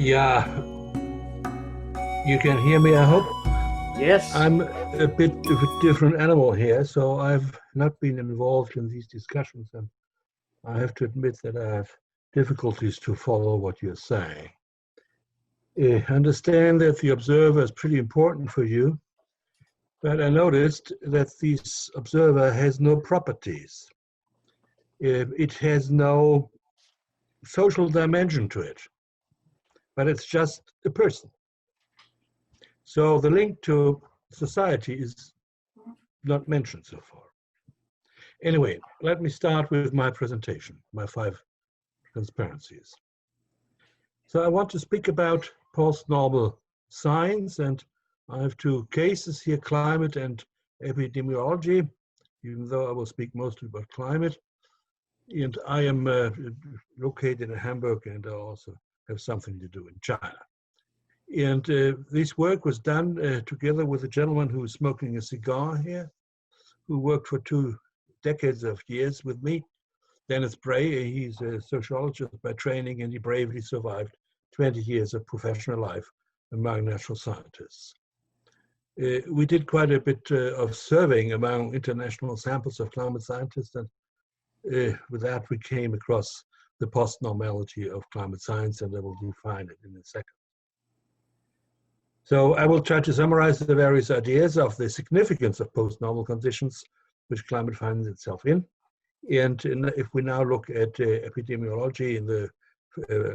Yeah, you can hear me, I hope. Yes. I'm a bit of a different animal here, so I've not been involved in these discussions, and I have to admit that I have difficulties to follow what you're saying. I understand that the observer is pretty important for you, but I noticed that this observer has no properties. It has no social dimension to it, but it's just a person. So the link to society is not mentioned so far. Anyway, let me start with my presentation, my 5 transparencies. So I want to speak about post-normal science, and I have 2 cases here, climate and epidemiology, even though I will speak mostly about climate. And I am located in Hamburg, and I also have something to do in China. And this work was done together with a gentleman who is smoking a cigar here, who worked for 2 decades of years with me. Dennis Bray, he's a sociologist by training, and he bravely survived 20 years of professional life among natural scientists. We did quite a bit of surveying among international samples of climate scientists, and with that we came across the post-normality of climate science, and I will define it in a second. So I will try to summarize the various ideas of the significance of post-normal conditions which climate finds itself in. And if we now look at epidemiology in the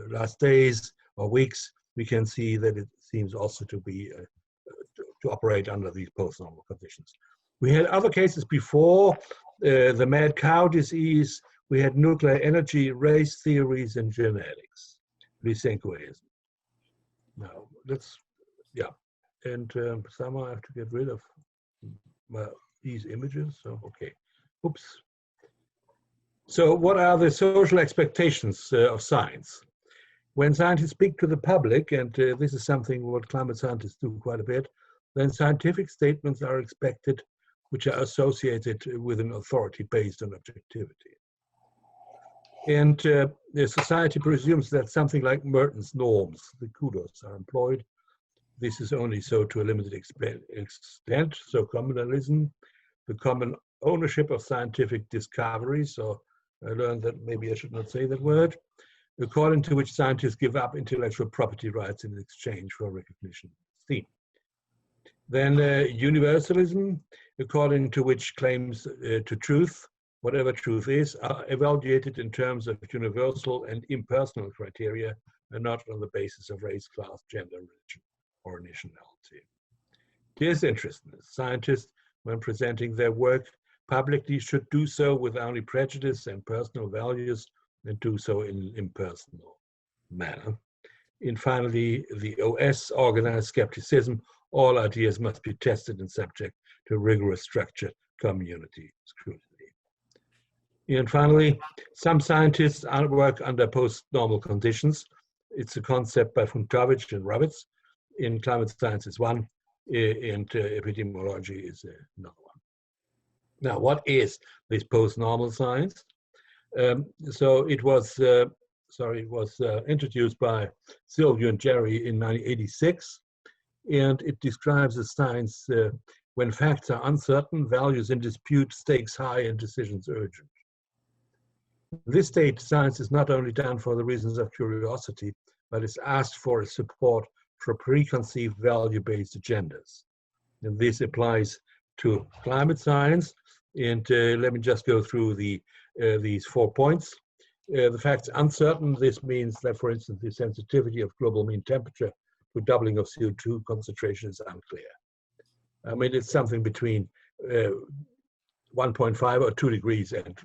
last days or weeks, we can see that it seems also to be to operate under these post-normal conditions. We had other cases before, the mad cow disease. We had nuclear energy, race theories, and genetics, Lysenkoism. Now, and somehow I have to get rid of these images, so okay, oops. So what are the social expectations of science? When scientists speak to the public, and this is something what climate scientists do quite a bit, then scientific statements are expected which are associated with an authority based on objectivity. And the society presumes that something like Merton's norms, the kudos, are employed. This is only so to a limited extent, so communalism, the common ownership of scientific discoveries, so I learned that maybe I should not say that word, according to which scientists give up intellectual property rights in exchange for recognition and esteem. Then universalism, according to which claims to truth, whatever truth is, are evaluated in terms of universal and impersonal criteria and not on the basis of race, class, gender, religion, or nationality. Disinterestedness. Scientists, when presenting their work publicly, should do so with only prejudice and personal values, and do so in an impersonal manner. And finally, the OS, organized skepticism. All ideas must be tested and subject to rigorous structured community scrutiny. And finally, some scientists work under post-normal conditions. It's a concept by Funtovich and Roberts. In climate science is one, and epidemiology is another one. Now, what is this post-normal science? So it was introduced by Sylvia and Jerry in 1986, and it describes a science when facts are uncertain, values in dispute, stakes high, and decisions urgent. In this state, science is not only done for the reasons of curiosity, but is asked for a support for preconceived value-based agendas. And this applies to climate science. And let me just go through these 4 points. The facts uncertain. This means that, for instance, the sensitivity of global mean temperature to doubling of CO2 concentration is unclear. I mean, it's something between 1.5 or 2 degrees, and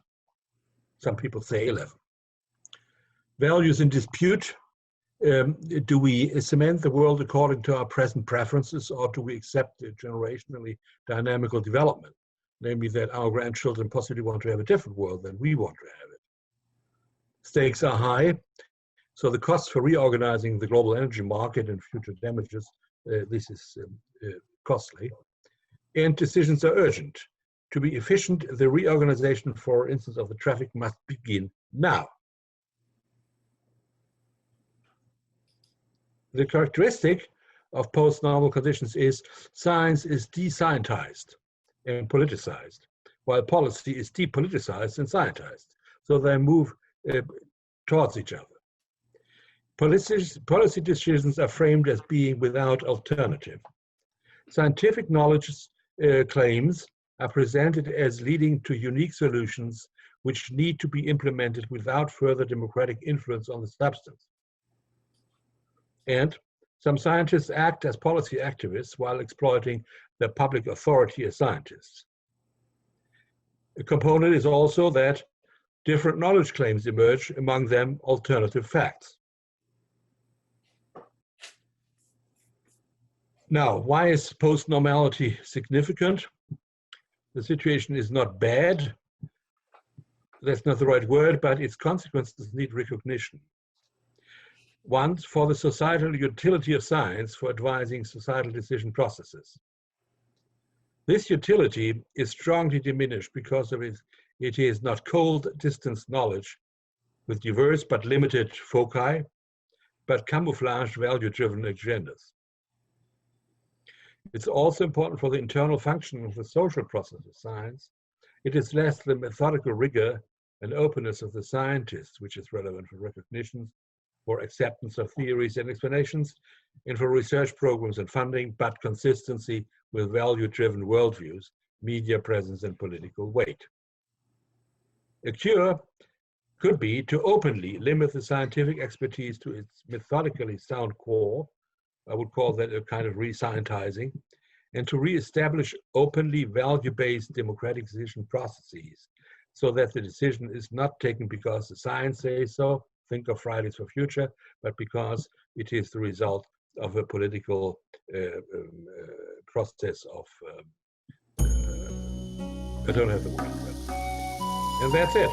some people say 11. Values in dispute. Do we cement the world according to our present preferences, or do we accept a generationally dynamical development? Namely, that our grandchildren possibly want to have a different world than we want to have it. Stakes are high, so the costs for reorganizing the global energy market and future damages, this is costly. And decisions are urgent. To be efficient, the reorganization, for instance, of the traffic must begin now. The characteristic of post-normal conditions is science is de-scientized and politicized, while policy is depoliticized and scientized. So they move towards each other. Policy decisions are framed as being without alternative. Scientific knowledge claims are presented as leading to unique solutions which need to be implemented without further democratic influence on the substance. And some scientists act as policy activists while exploiting their public authority as scientists. A component is also that different knowledge claims emerge, among them alternative facts. Now, why is post-normality significant? The situation is not bad. That's not the right word, but its consequences need recognition. One, for the societal utility of science for advising societal decision processes. This utility is strongly diminished because of it is not cold, distance knowledge with diverse but limited foci, but camouflaged value-driven agendas. It's also important for the internal function of the social process of science. It is less the methodical rigor and openness of the scientists, which is relevant for recognition, for acceptance of theories and explanations, and for research programs and funding, but consistency with value-driven worldviews, media presence, and political weight. A cure could be to openly limit the scientific expertise to its methodically sound core. I would call that a kind of re-scientizing, and to re-establish openly value-based democratic decision processes so that the decision is not taken because the science says so, think of Fridays for Future, but because it is the result of a political process of, I don't have the word, and that's it.